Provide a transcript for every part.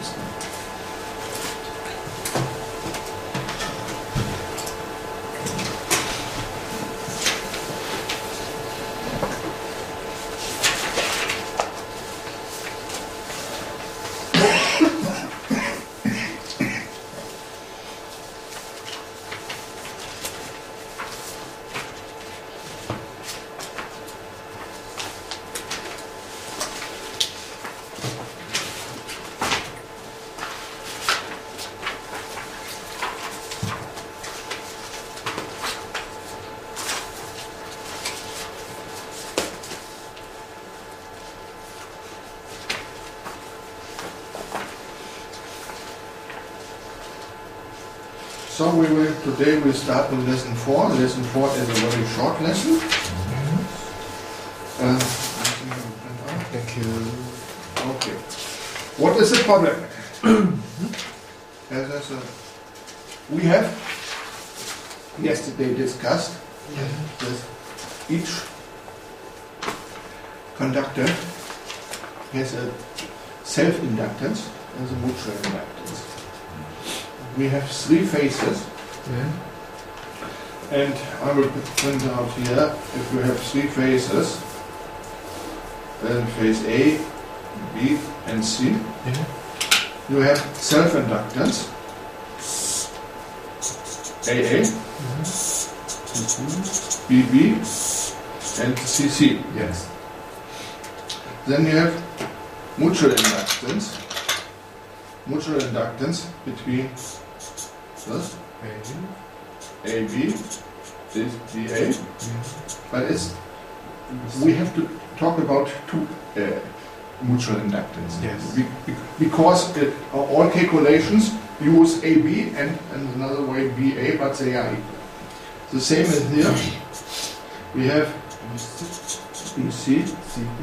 seconds. So today we start with lesson 4. Lesson 4 is a very short lesson. Thank you. Okay. What is the problem? We have yesterday discussed that each conductor has a self-inductance and a mutual inductance. We have 3 phases, and I will point out here, if you have 3 phases, then phase A, B and C, you have self-inductance, AA, BB and CC. Yes. Then you have mutual inductance between this AB, this DA, but we have to talk about 2 mutual inductance. Yes. Because all calculations use AB and another way BA, but they are equal. The same as here. We have BC, CB,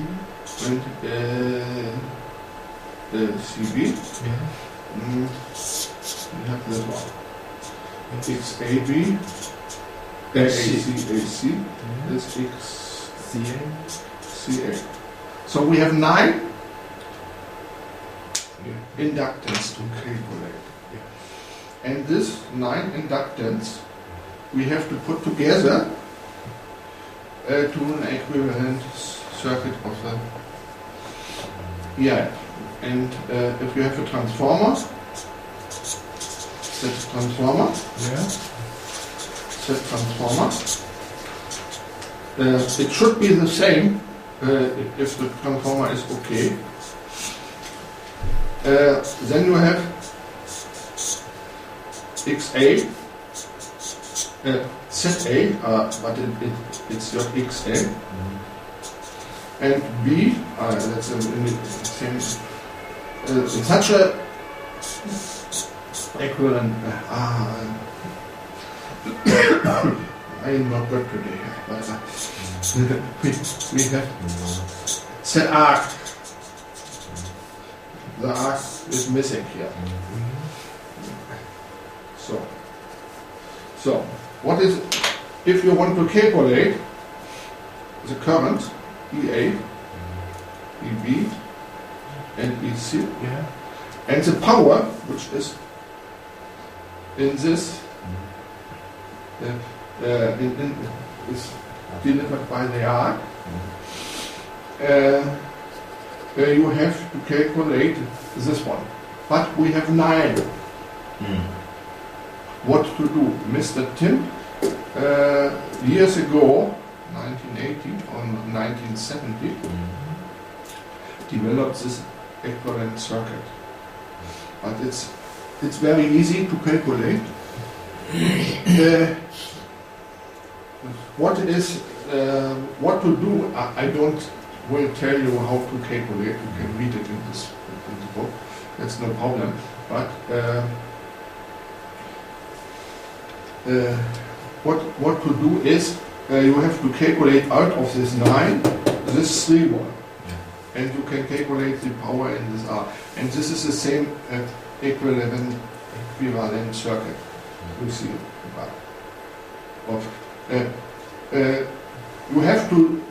and CB. We have this one. XAB, AC, this XCA. So we have 9 inductance to calculate. And this 9 inductance we have to put together to an equivalent circuit of the EIF. And if you have a transformer, set transformer, it should be the same if the transformer is okay. Then you have XA, ZA, but it's your XA, and B, that's in the same, such a equivalent. I am not good today, but we have set arc. The arc is missing here. So what is, if you want to calculate the current EA, EB, and EC, and the power which is in this is delivered by the arc, you have to calculate this one. But we have 9. What to do? Mr. Tim, years ago, 1980 or 1970, developed this equivalent circuit. But it's very easy to calculate. What to do? I will tell you how to calculate. You can read it in the book. That's no problem. But what to do is you have to calculate out of this 9 this 3 one, and you can calculate the power in this R. And this is the same equivalent circuit. You see you have to,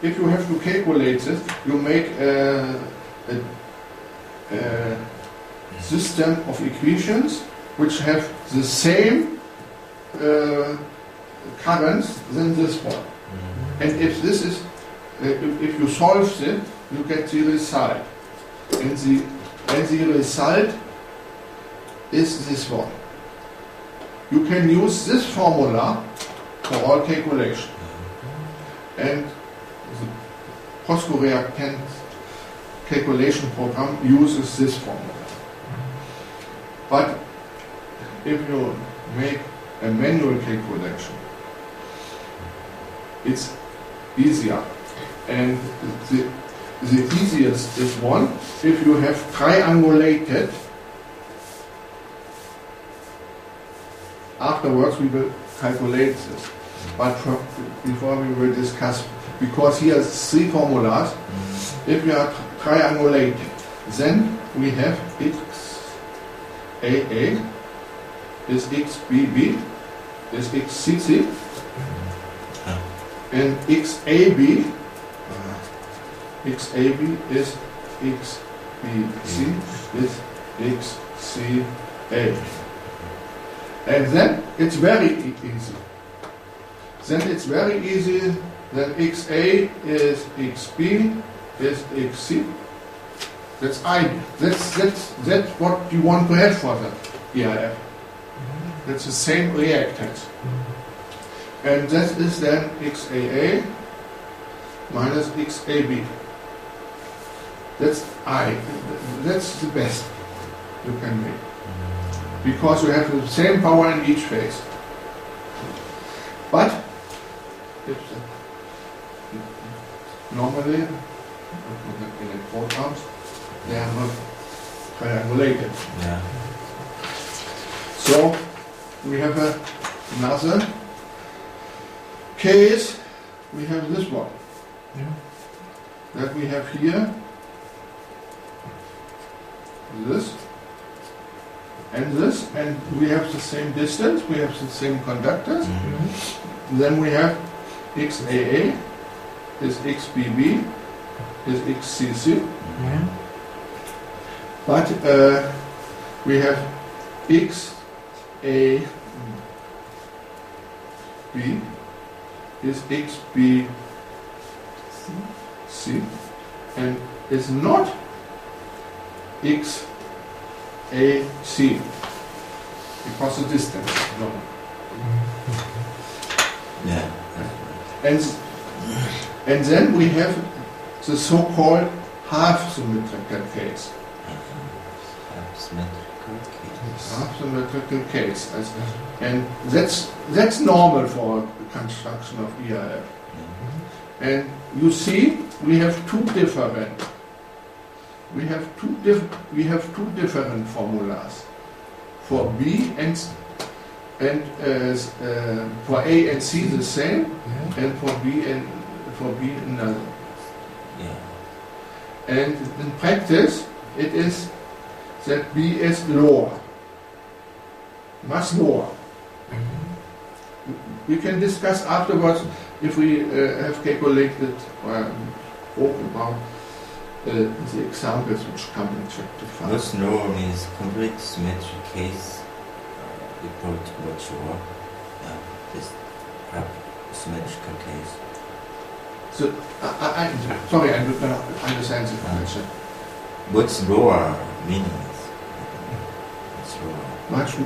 if you have to calculate this, you make system of equations which have the same currents than this one. And if this is, if you solve it, you get the result. And the result is this one. You can use this formula for all calculation. And the phosphoreactant calculation program uses this formula. But if you make a manual calculation, it's easier. And the easiest is one if you have triangulated. Afterwards we will calculate this. But before we will discuss, because here are three formulas. If we are triangulating, then we have XAA is XBB is XCC and XAB is XBC is XCA. And then it's very easy. Then XA is XB is XC. That's what you want to have for the ERF. That's the same reactance. And that is then XAA minus XAB. That's I. That's the best you can make. Because you have the same power in each phase. But normally in programs they are not triangulated. Yeah. So we have another case. We have this one. Yeah. That we have here this and we have the same distance, we have the same conductors. Then we have XAA is XBB is XCC. But we have XAB is XBC and is not XAC because the distance is long. Yeah. And then we have the so-called half-symmetrical case. Half-symmetrical case. And that's normal for the construction of ERF. And you see, we have two different formulas for B and for A and C the same, and for B another. Yeah. And in practice, it is that B is lower, much lower. We can discuss afterwards if we have calculated or talk about the examples which come in chapter 5. What's lower means complete symmetric case equal to what's lower. Yeah, this symmetrical case. So, sorry, I do not understand the connection. What's lower means? What's lower?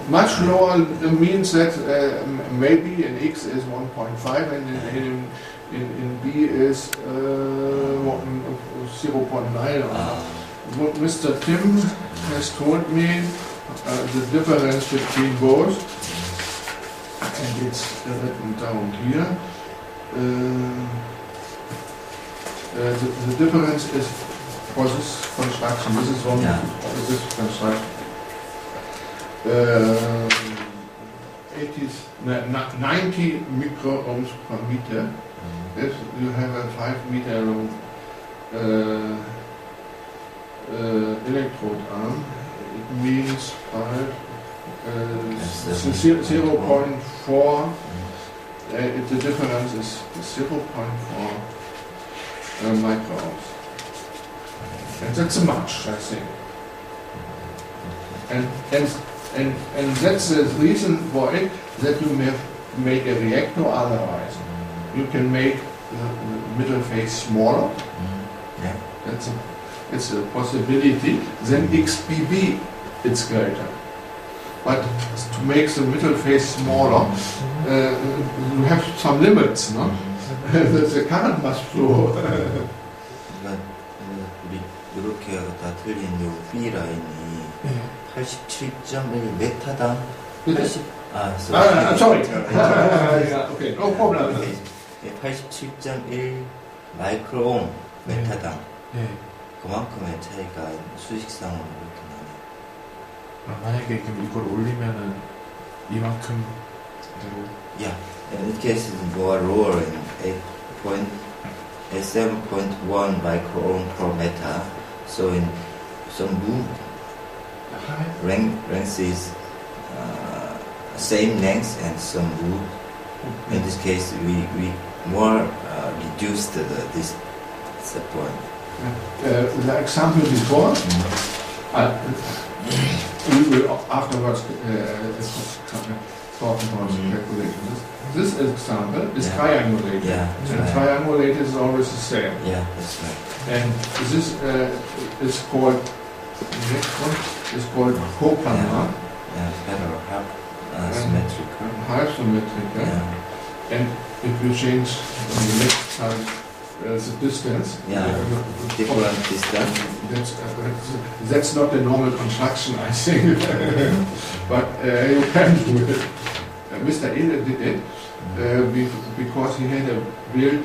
Much lower means that maybe in X is 1.5 and in B is 0.9. What Mr. Tim has told me, the difference between both, and it's written down here. The difference is for this construction. This is one this construction. 90 microohms per meter. If you have a 5 meter long electrode arm, it means 0.4. The difference is 0.4 microohms. And that's much, I think. And that's the reason for it that you have to make a reactor otherwise. You can make the middle phase smaller. Yeah. It's a possibility. Then XBB it's greater. But to make the middle phase smaller, you have some limits, no? The current must flow. 그러니까 우리 이렇게 다 틀린 요 B 라인이 87.1 메타당 80 sorry. Okay, no problem. 87.1 마이크로옴 메타당 네. 그만큼의 차이가 수식상으로 이렇게 나네요. 그럼 만약에 그럼 이걸 올리면은 이만큼 대로 Yeah, in this case it's more lower in 7.1 microohm per meter. So in some move length is same length and some move. In this case we more reduced this point. The example before, we will afterwards talk about calculations. This example is triangulated, and triangulated is always the same. Yeah, that's right. And this is called, the next one is called coplanar. Yeah, better half symmetrical. Half symmetrical. Yeah. And if you change on the next time the distance, different distance. That's not the normal construction, I think, but you can do it. Mr. Ehler did it because he had a built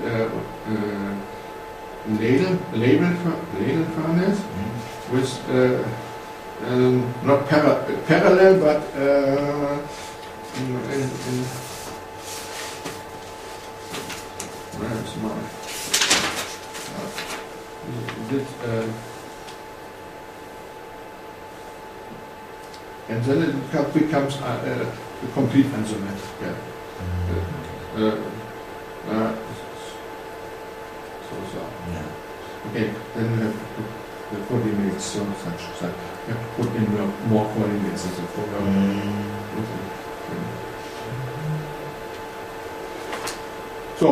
ladle furnace with not parallel, but where is my? And then it becomes a complete unsymmetrical. Okay, then you have to put the coordinates, so such. You have to put in more coordinates as a program. So,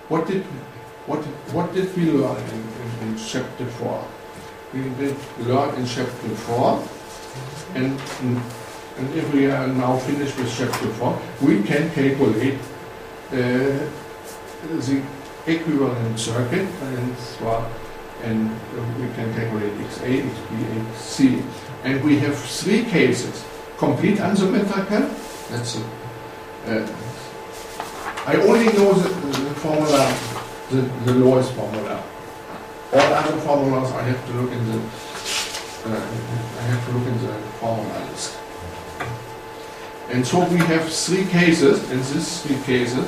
what did we learn in chapter 4? We did learn in chapter 4, and if we are now finished with chapter 4, we can calculate the equivalent circuit, and we can calculate XA, XB, XC. And we have three cases: complete unsymmetrical. That's I only know the formula, the lowest formula. All other formulas I have to look in the formula list. And so we have three cases. In these three cases,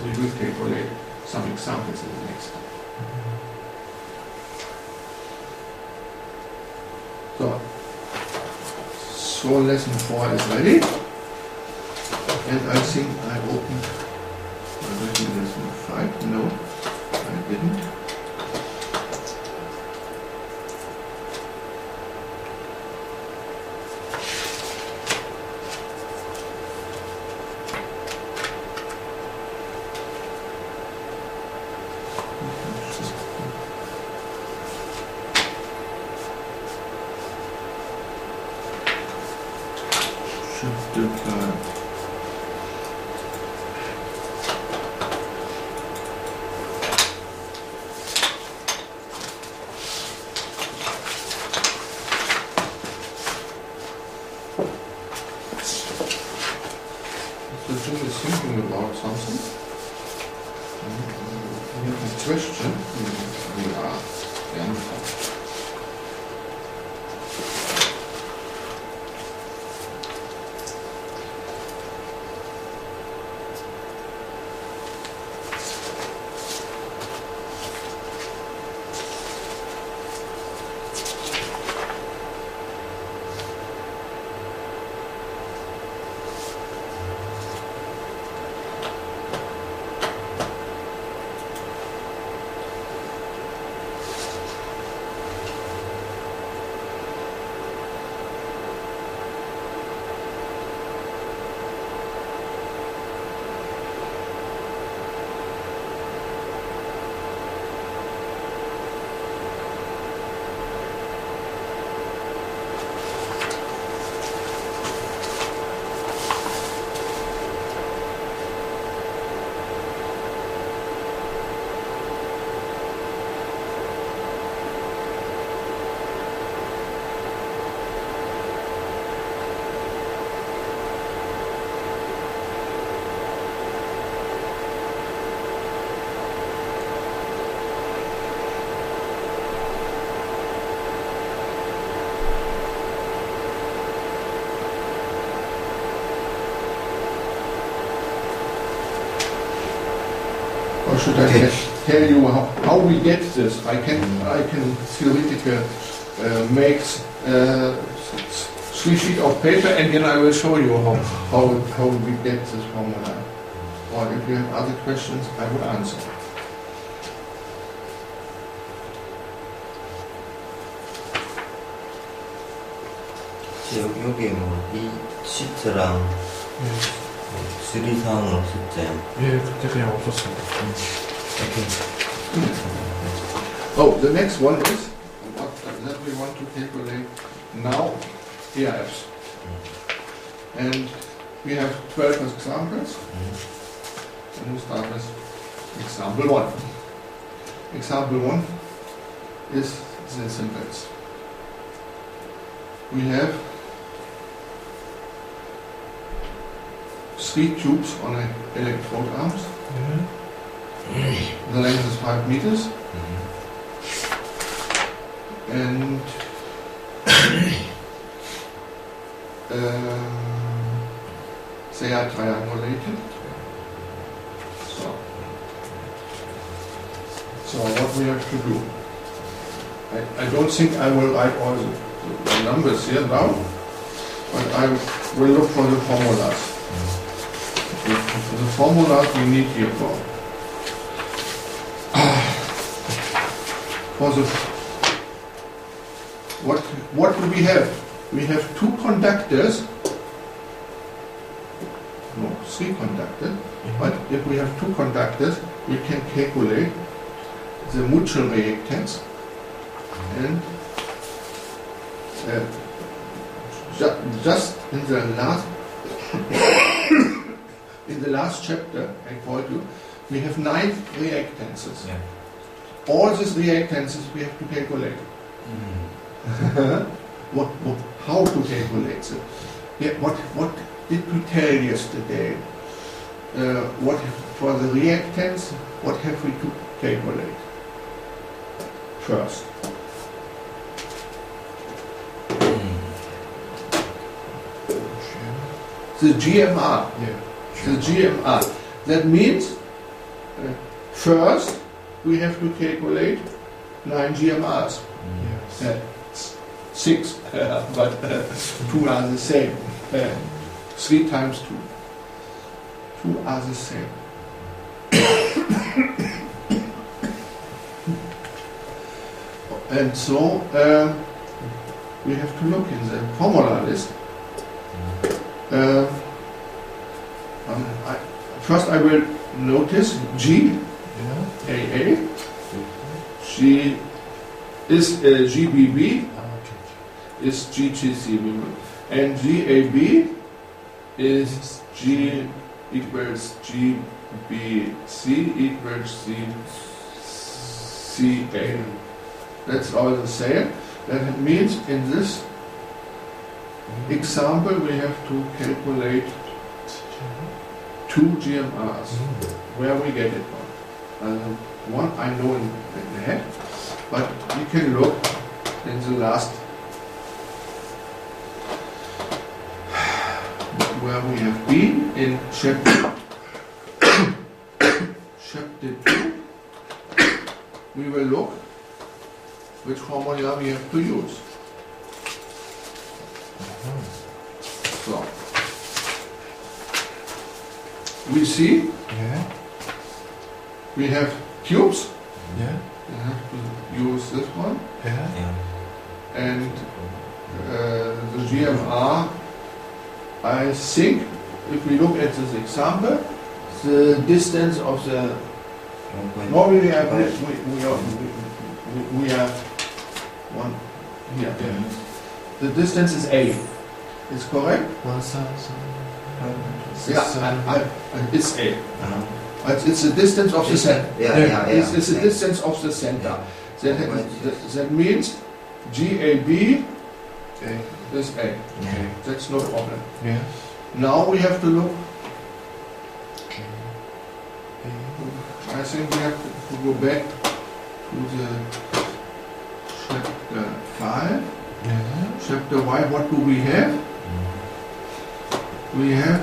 we will calculate some examples in the next time. So lesson 4 is ready, and I think I opened already lesson 5. No, I didn't. Or should I tell you how we get this? I can theoretically make 3 sheets of paper, and then I will show you how we get this formula. Or if you have other questions, I will answer. 여기 이 시트랑 수리사항은 없었죠? 예, 그때 그냥 없었습니다. Oh, the next one is what that we want to calculate now ERFs. And we have 12 examples. And we start with example 1. Example 1 is the simplest. We have 3 tubes on an electrode arms. The length is 5 meters. And they are triangulated. So what we have to do? I don't think I will write all the numbers here now, but I will look for the formulas. The formulas we need here for the what do we have? We have 2 conductors. No, 3 conductors. But if we have 2 conductors, we can calculate the mutual reactance, and just in the last chapter I told you we have 9 reactances. Yeah. All these reactances we have to calculate. How to calculate them? Yeah, what did we tell yesterday? What for the reactants? What have we to calculate first? The GMR. Yeah. The GMR. That means first we have to calculate 9 GMRs. Yes. 6, but 2 are the same. 3 times 2. 2 are the same. And so we have to look in the formula list. First I will notice G, AA, G is GBB, is GGC, and GAB is G equals GBC equals CA. That's all the same. That means in this example we have to calculate 2 GMRs. Where we get it from? One I know in the head, but you can look in the last where we have been in chapter 2. We will look which formula we have to use. So we see we have tubes. Yeah. We have to use this one. Yeah. And the GMR, I think, if we look at this example, the distance of the normally we are one here. Yeah. The distance is A. Is correct? 1,000. Yeah, it's A. But it's the distance of the center. It's the distance of the center. That means GAB is A. Okay. That's no problem. Yeah. Now we have to look. Okay. I think we have to go back to the chapter 5. Chapter 5, what do we have? We have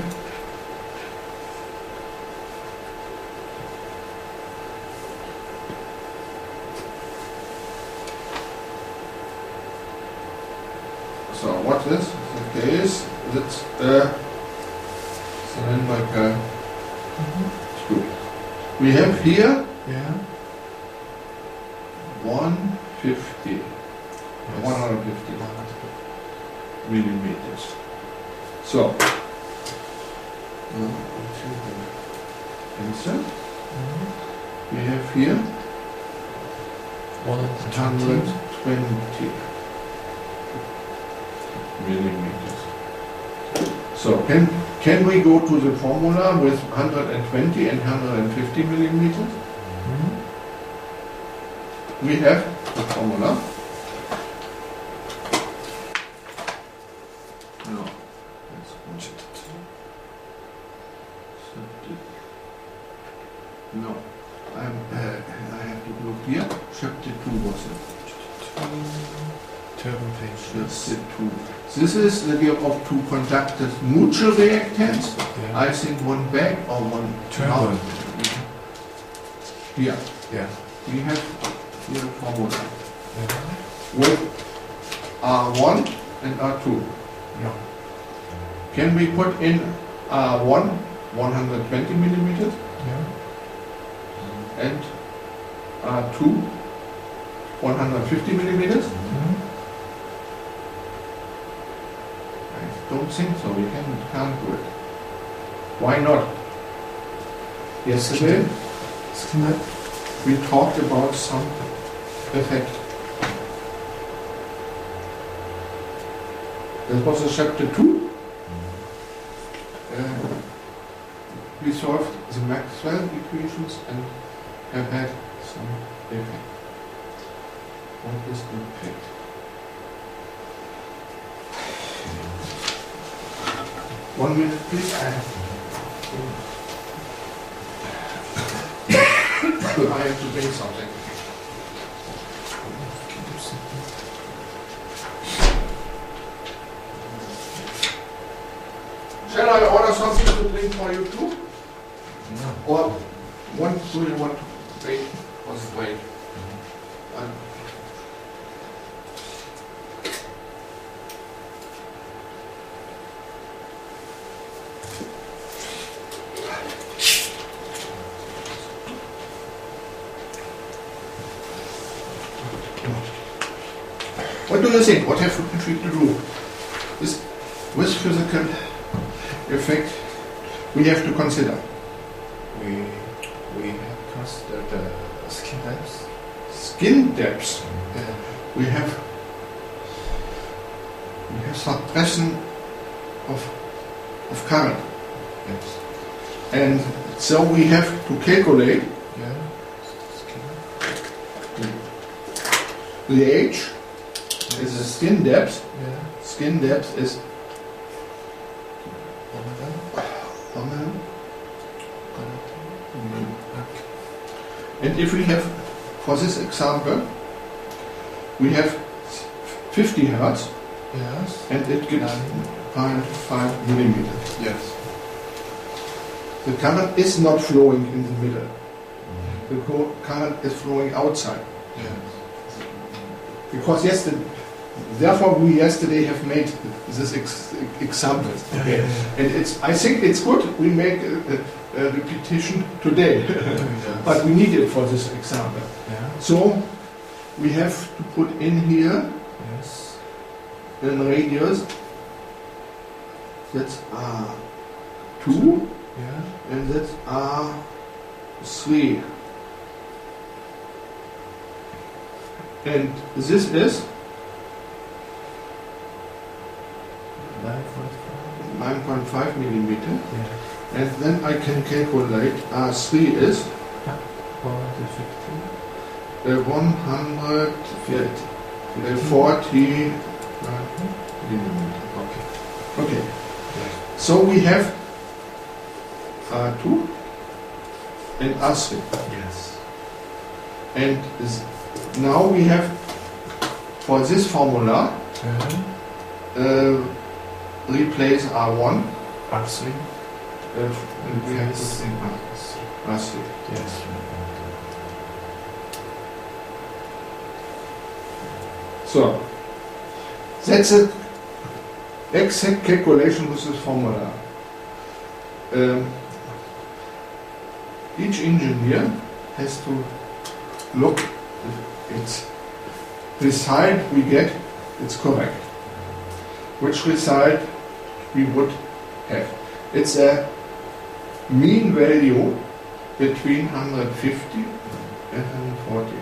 So what is the case? That's cylindrical tube. We have here Yeah. 150 millimeters. So, answer. We have here 120. 120 millimeters. So can we go to the formula with 120 and 150 millimeters? We have the formula. No. No. I have to look here. Chapter 2 was it? Turbo page. Chapter 2. This is the game of two conducted mutual reactants. Yeah. I think one back or one Turbo. out. Here. Yeah. We have here a formula Yeah. with R1 and R2. Yeah. Can we put in R1 120 millimeters Yeah. and R2 150 millimeters? I don't think so. We can't do it. Why not? Yesterday we talked about some effect. That was a chapter 2. We solved the Maxwell equations and have had some effect. What is the effect? One minute, please. I have to bring something. Shall I order something to drink for you too? No. Or do you want to wait? Wait. What do you think? What have we to do? With physical effect we have to consider? We have considered the skin depth. Skin depth. Yeah. We have suppression of current. Yes. And so we have to calculate Yeah. Skin. the H is the skin depth. Yeah. Skin depth is Omega. and if we have, for this example, we have 50 hertz Yes. and it gives 0.5 millimeters. Yes. The current is not flowing in the middle. The current is flowing outside. Yes. Because therefore we yesterday have made this example. Okay. And I think it's good we make a repetition today. But we need it for this example. Yeah. So we have to put in here Yes. a radius that's R2 Yeah. and that's R3. And this is 9.5. 9.5 millimeter. Yeah. And then I can calculate R3 is 150. 140 millimeter. Okay. So we have R2 and R3. Yes. And now we have, for this formula, replace R1 R3. and we have to think R3. Yes. So that's a exact calculation with this formula. Each engineer has to look if it's result we get, it's correct. Which result we would have. It's a mean value between 150 and 140.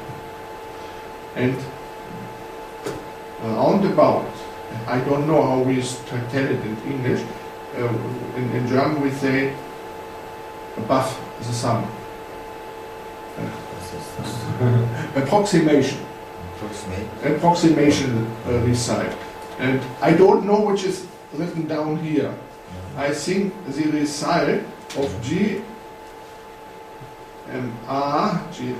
And roundabout, I don't know how we tell it in English. In German we say above the sum. Approximation. Approximation result. And I don't know which is written down here. I think the result of G R G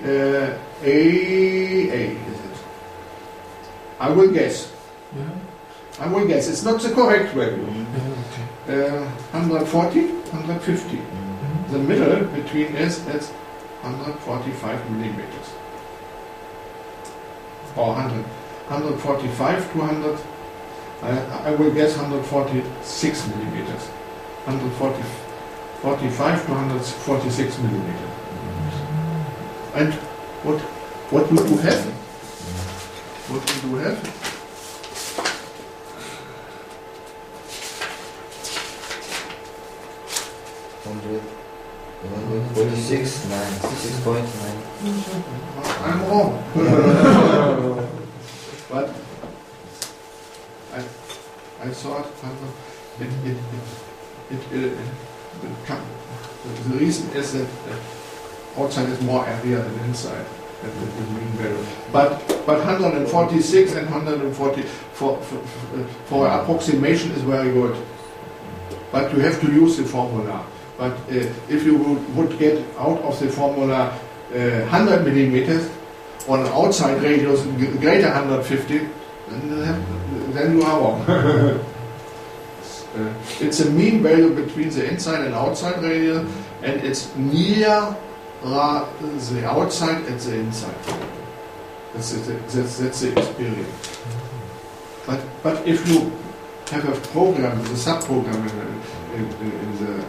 A is it? I will guess. Yeah. I will guess. It's not the correct value. Yeah, okay. 140, 150. Mhm. The middle between is 145 millimeters. Or 145 to 100. I will guess 146 millimeters. 145 to 146 millimeters. And what we do have? What we do have? $146, 6.9. I'm wrong. But I thought the reason is that outside is more area than inside. That the mean value. But 146 and 140 for approximation is very good. But you have to use the formula. But if you would get out of the formula 100 millimeters on an outside radius greater 150, then you are wrong. It's a mean value between the inside and outside radius, and it's near the outside and the inside. That's the experience. But if you have a program, a subprogram in the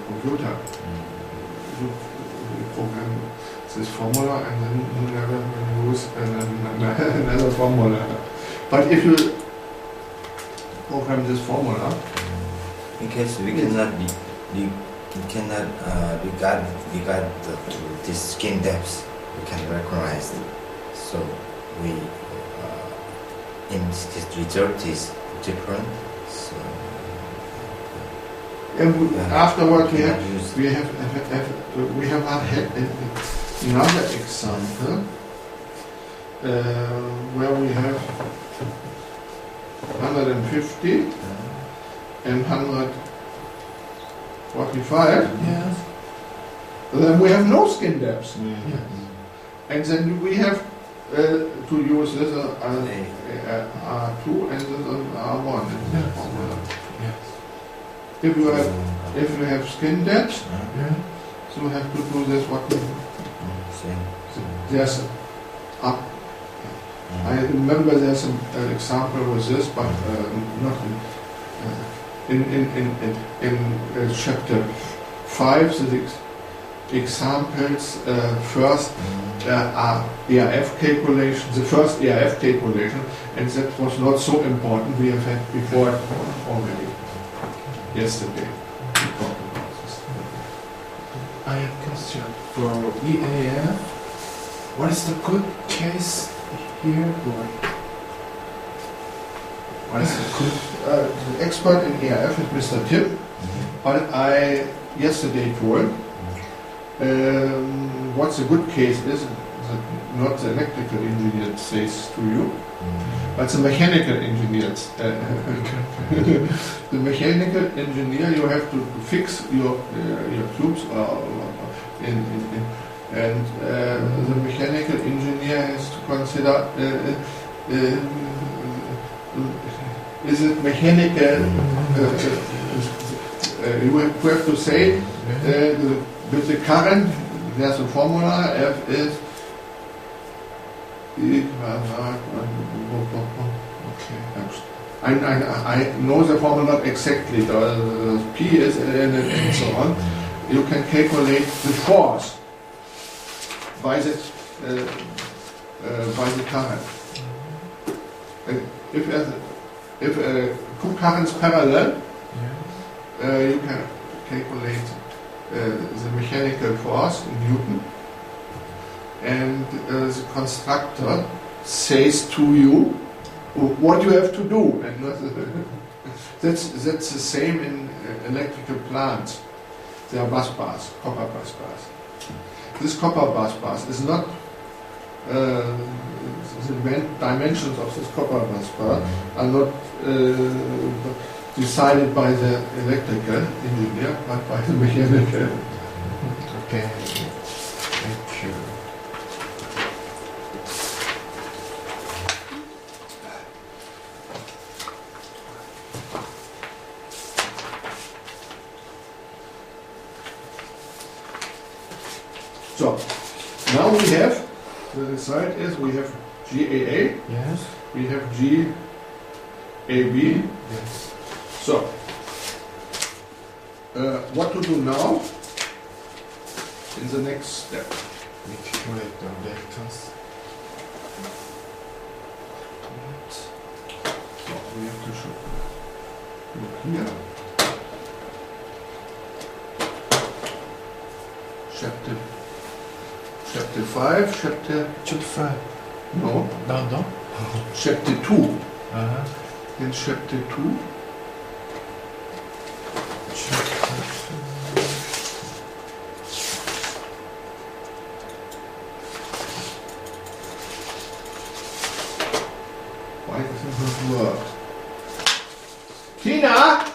computer, you program this formula and then you never use another formula. But if you program this formula, In case we cannot regard the skin depth, we can recognize it. So we in this result is different. So and afterward we have use had another example where we have 150 and 145. Yeah. Then we have no skin depth, Yes. and then we have to use this R2 and this R1 in this Yes. formula. Yes. If you have skin depth, Yeah. so you have to do this. What same. there's up. I remember there's an example with this, but not in chapter 5. The examples first are ERF calculation, the first ERF calculation, and that was not so important. We have had before already yesterday. I have a question for EAF. What is the good case here? What is the good? The expert in ERF is Mr. Tim, but I yesterday told what the good case is that not the electrical engineer says to you, but the mechanical engineer. The mechanical engineer, you have to fix your tubes, and the mechanical engineer has to consider is it mechanical? You have to say with the current, there's a formula, F is Okay. I know the formula not exactly, the P is and so on. You can calculate the force by the current. If two currents parallel, you can calculate the mechanical force in Newton, and the constructor says to you what you have to do, and that's the same in electrical plants. There are bus bars, copper bus bars. This copper bus bars is not the dimensions of this copper bus bar are not decided by the electrical engineer, but by the mechanical. Okay. Thank you. So, now we have, the result is we have GAA, Yes. we have GAB. Yes. So, what to do now in the next step? We calculate the reactance. So, we have to show. Look here. Chapter 5, chapter, Chapter 5. no, No. chapter 2. In chapter 2, why doesn't it work? Tina!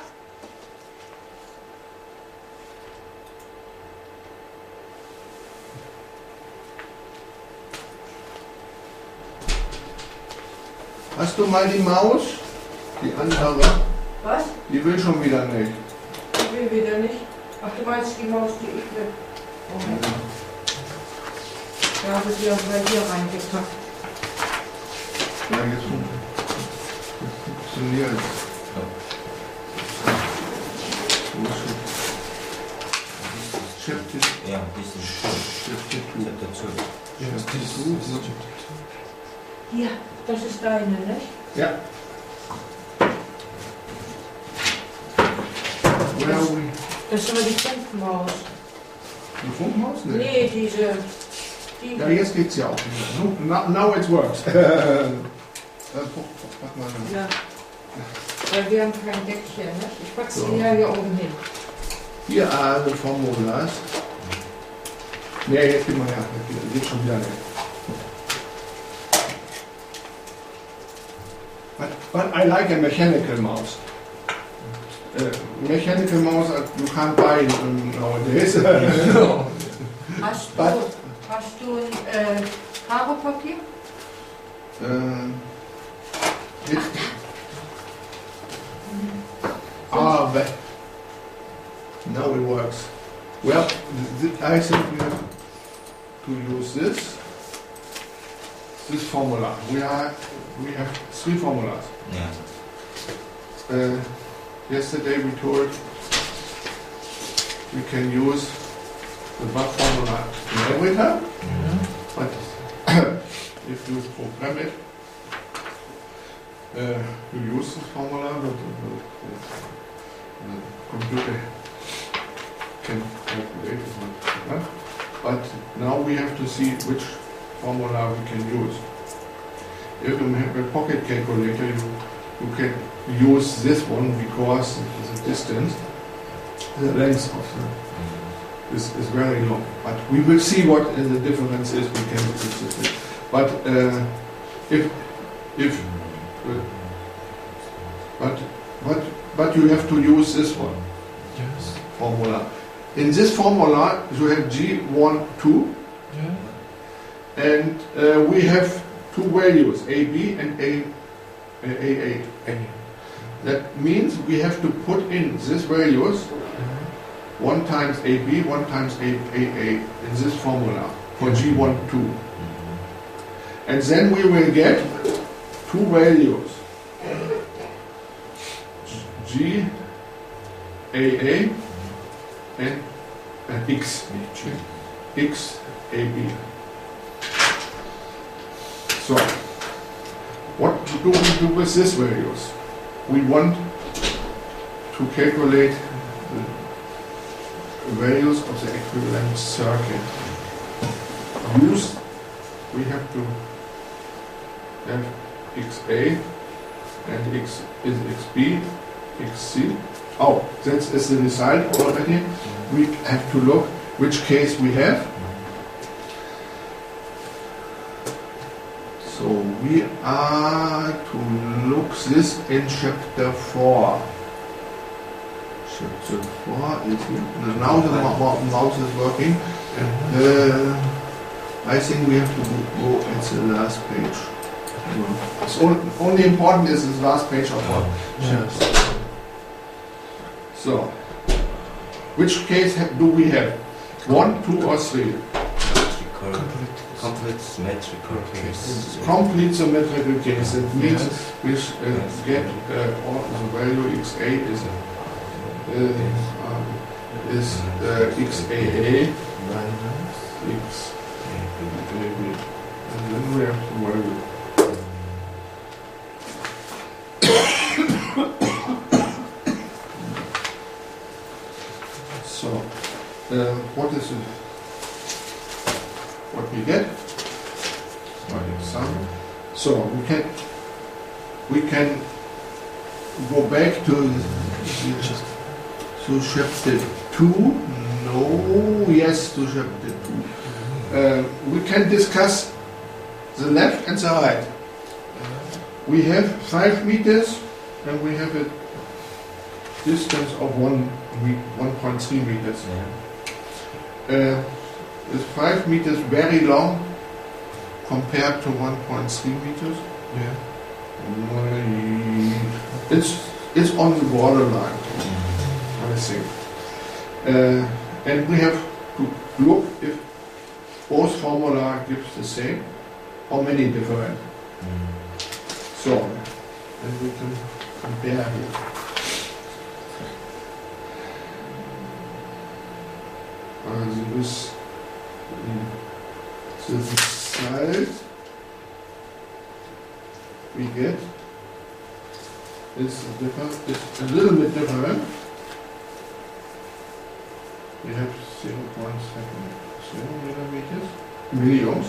Hast du mal die Maus? Die andere? Was? Die will schon wieder nicht. Ich will wieder nicht. Ach, du meinst die Maus, die ich will. Moment. Da habe ich wieder bei dir reingepackt. Ja, jetzt funktioniert. Wo ist sie? Chapter Yeah, this is Chapter 2. chapter 2. Yes, this is chapter 2. Hier, das ist deine, nicht? Ja. Where are we? Das ist aber die Funkmaus. Die Funkmaus? Nee, diese... Die, Ja, jetzt geht's ja auch wieder. Now it works. Mach mal. ja. Weil wir haben kein Deckchen, nicht? Ich pack sie So. ja hier oben hin. Hier also Formulas. Nee, jetzt gehen wir her. Geht schon wieder nicht. But I like a mechanical mouse. Mechanical mouse you can't buy nowadays. Hast But- du ein Karo-Papier? But now it works. Well, I think we have to use this formula. We have 3 formulas. Yeah. Yesterday we told we can use the Bach formula in every time, but if you program it, you use the formula, but the computer can calculate it. But now we have to see which formula we can use. If you have a pocket calculator, you can use this one because the distance, the length of is very long. But we will see what the difference is. We can use it. But but you have to use this one Yes. formula. In this formula, you have G1, 2, Yeah. and we have 2 values, AB and AA. That means we have to put in these values 1 times AB, 1 times AA in this formula for G1, 2. And then we will get 2 values. G, AA, and X, X, AB. So, what do we do with these values? We want to calculate the values of the equivalent circuit. We have to have XA and X is XB, XC. Oh, that is the result already. We have to look which case we have. So we are to look this in chapter 4. Chapter 4 is here. Now the mouse is working. And, I think we have to go at the last page. It's only important is this last page of our chapter. So, which case do we have? 1, 2, or 3? Complete symmetrical case. Complete symmetrical case. It means we get all the value XA is XAA minus XAB. And then we have the value. So, what is it? What we get? For example, so we can go back to chapter 2. No, yes, to chapter 2. We can discuss the left and the right. We have 5 meters and we have a distance of 1.3 meters. Is 5 meters very long compared to 1.3 meters? Yeah. It's on the borderline, I think. And we have to look if both formula gives the same or many different. So, and we can compare here. The result we get is a little bit different. We have 0.70 milliohms.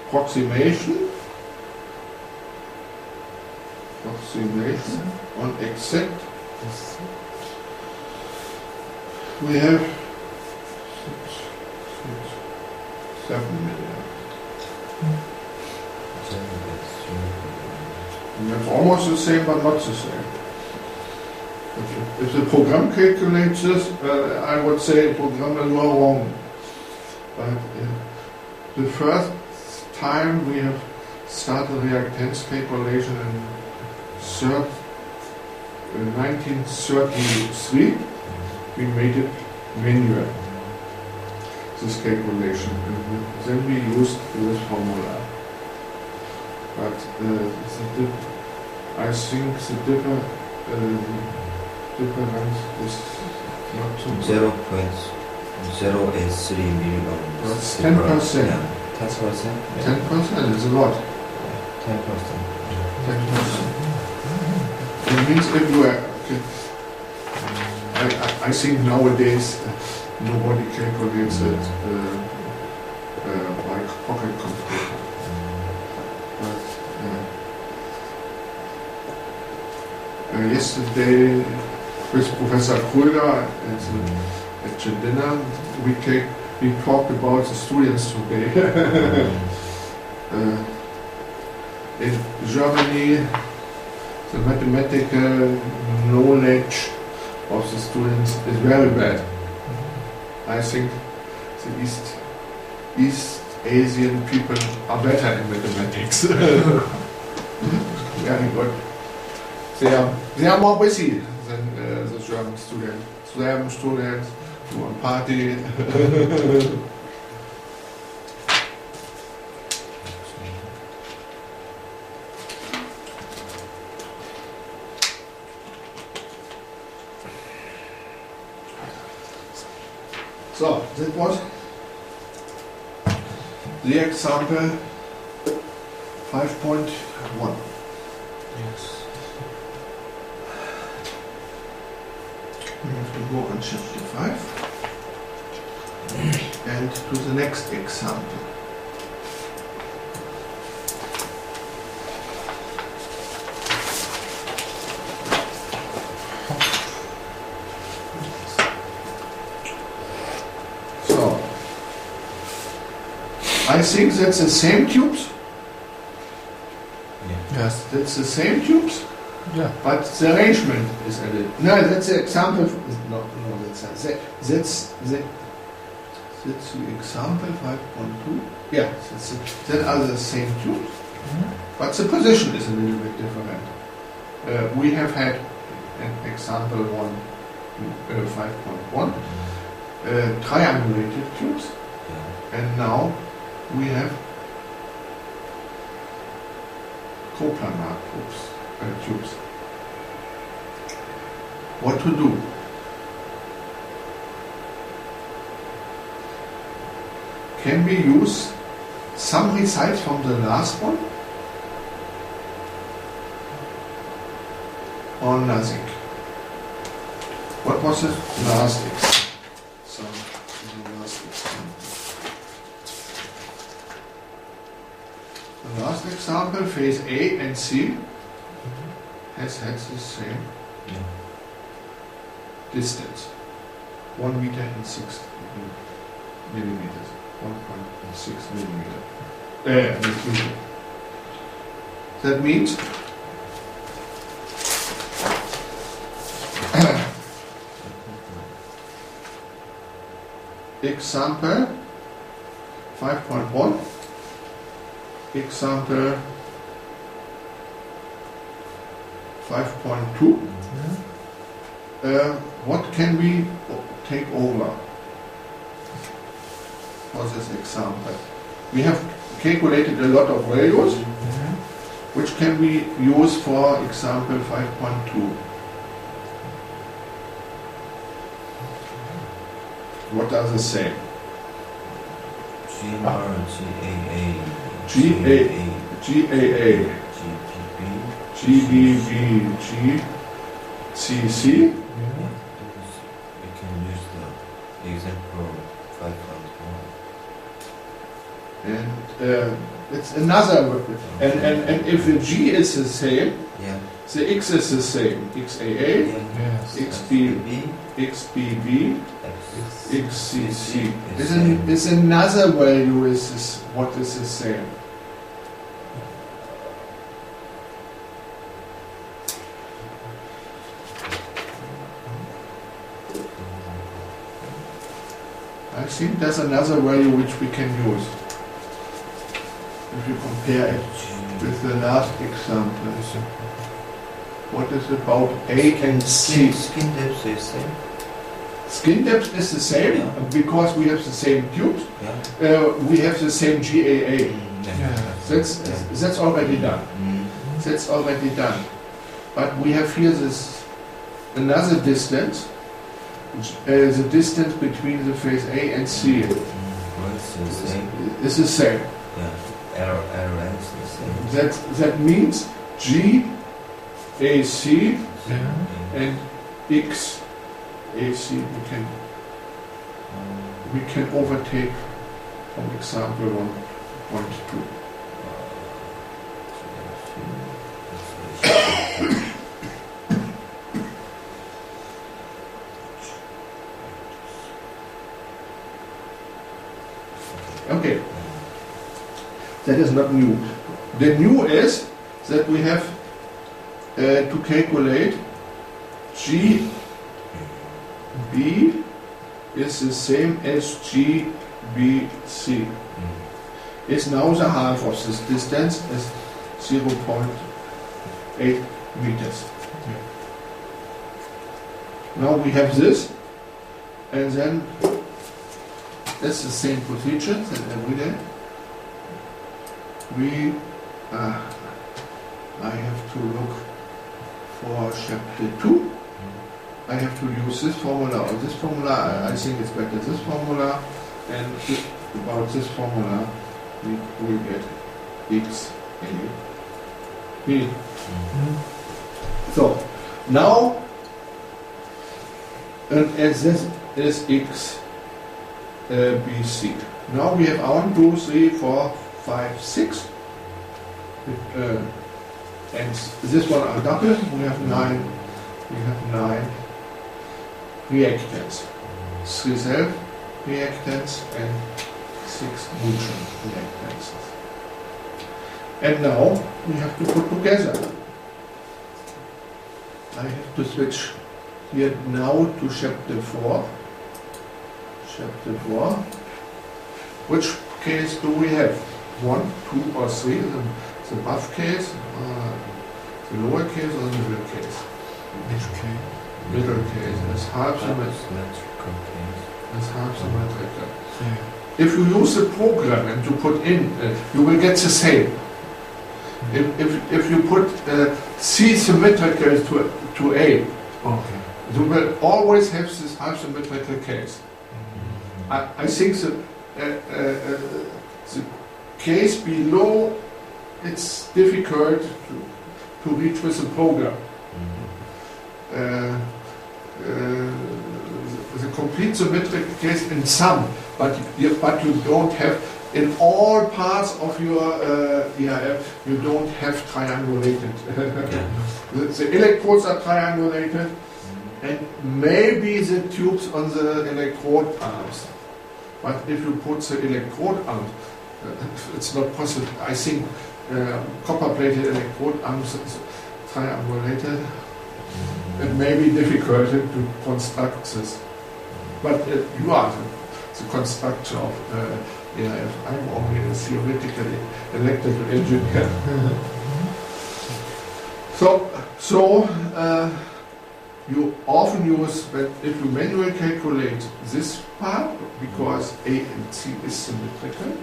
Approximation on exact. We have 7 million. And that's almost the same, but not the same. If the program calculates this, I would say the program is not wrong. But the first time we have started reactance calculation in 1933, we made it manual, this calculation. And then we used this formula. But I think the difference is not too much. 0.083 million. That's 10%. Yeah, 10%. 10% is a lot. 10%. 10%. It means if you are, okay. I think nowadays nobody calculates it by pocket computer. But yesterday with Professor Kröger at dinner, we talked about the students today. In Germany, the mathematical knowledge of the students is very bad. I think the East Asian people are better in mathematics. Very good. They are more busy than the German students. German students do a party. So, that was the example 5.1. Yes. We have to go on chapter 5 and to the next example. So, I think that's the same tubes. Yes. That's the same tubes. Yeah. But the arrangement is a little. No, that's the example. No, that's the example 5.2. Yeah, that are the same tubes, but the position is a little bit different. We have had an example 5.1 triangulated tubes, and now we have coplanar tubes. What to do? Can we use some results from the last one or nothing? What was the last example? The last example, phase A and C, has had the same distance, 1 meter and 6 millimeters, 1.6 millimeter. That means example 5.1, example 5.2. What can we take over for this example? We have calculated a lot of values, which can we use for example 5.2. What are the same? GR, GAA, GBB, GCC. We can use the example 5.1. And it's another, and if the G is the same, the X is the same. XAA, Yes. XBB, XCC. Is another value what is the same. I think there's another value which we can use. If you compare it with the last example. What is about A and C? Skin depth is same. Skin depth is the same because we have the same tubes. We have the same GAA. That's already done. That's already done. But we have here this another distance. The distance between the phase A and C It's the same. is the same. L length is the same. That means GAC and XAC we can overtake from example 1.2. Okay, that is not new. The new is that we have to calculate GB is the same as GBC. Is now the half of this distance is 0.8 meters. Now we have this, and then that's the same procedure as every day. I have to look for chapter 2. I have to use this formula or this formula. I think it's better this formula, and about this formula we will get x a b. So now, and as this is x b c. Now we have 1, 2, 3, 4, 5, 6. And this one are double. We have 9. We have 9 reactants. 3 self reactants and 6 neutral reactants. And now we have to put together. I have to switch here now to chapter 4. Chapter 4. Which case do we have? 1, 2, or 3? The above case, the lower case, or the middle case? Middle case. It's half symmetrical case. It's half symmetrical. If you use the program and you put in, you will get the same. If you put C symmetrical to A, Okay. you will always have this half symmetrical case. I think the case below, it's difficult to reach with the program. The complete symmetric case in some, but you don't have in all parts of your ERF, you don't have triangulated. The electrodes are triangulated, and maybe the tubes on the electrode arms. But if you put the electrode arms, it's not possible. I think copper-plated electrode arms is triangulated. It may be difficult to construct this. But you are the constructor of ERF. I'm only a theoretical electrical engineer. So you often use, but if you manually calculate this part, because A and C is symmetrical,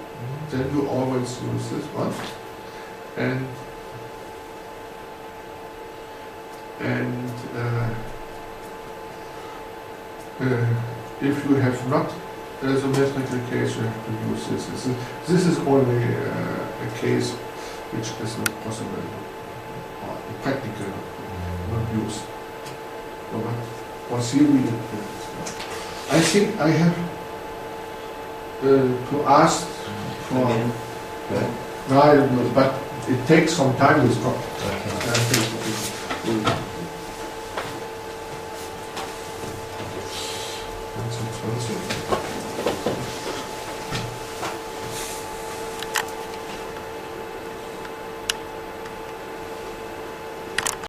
then you always use this one. And if you have not a symmetrical case, you have to use this. This is only a case which is not possible or practical not use. For theory, I think I have to ask for. No, but it takes some time with God. Okay.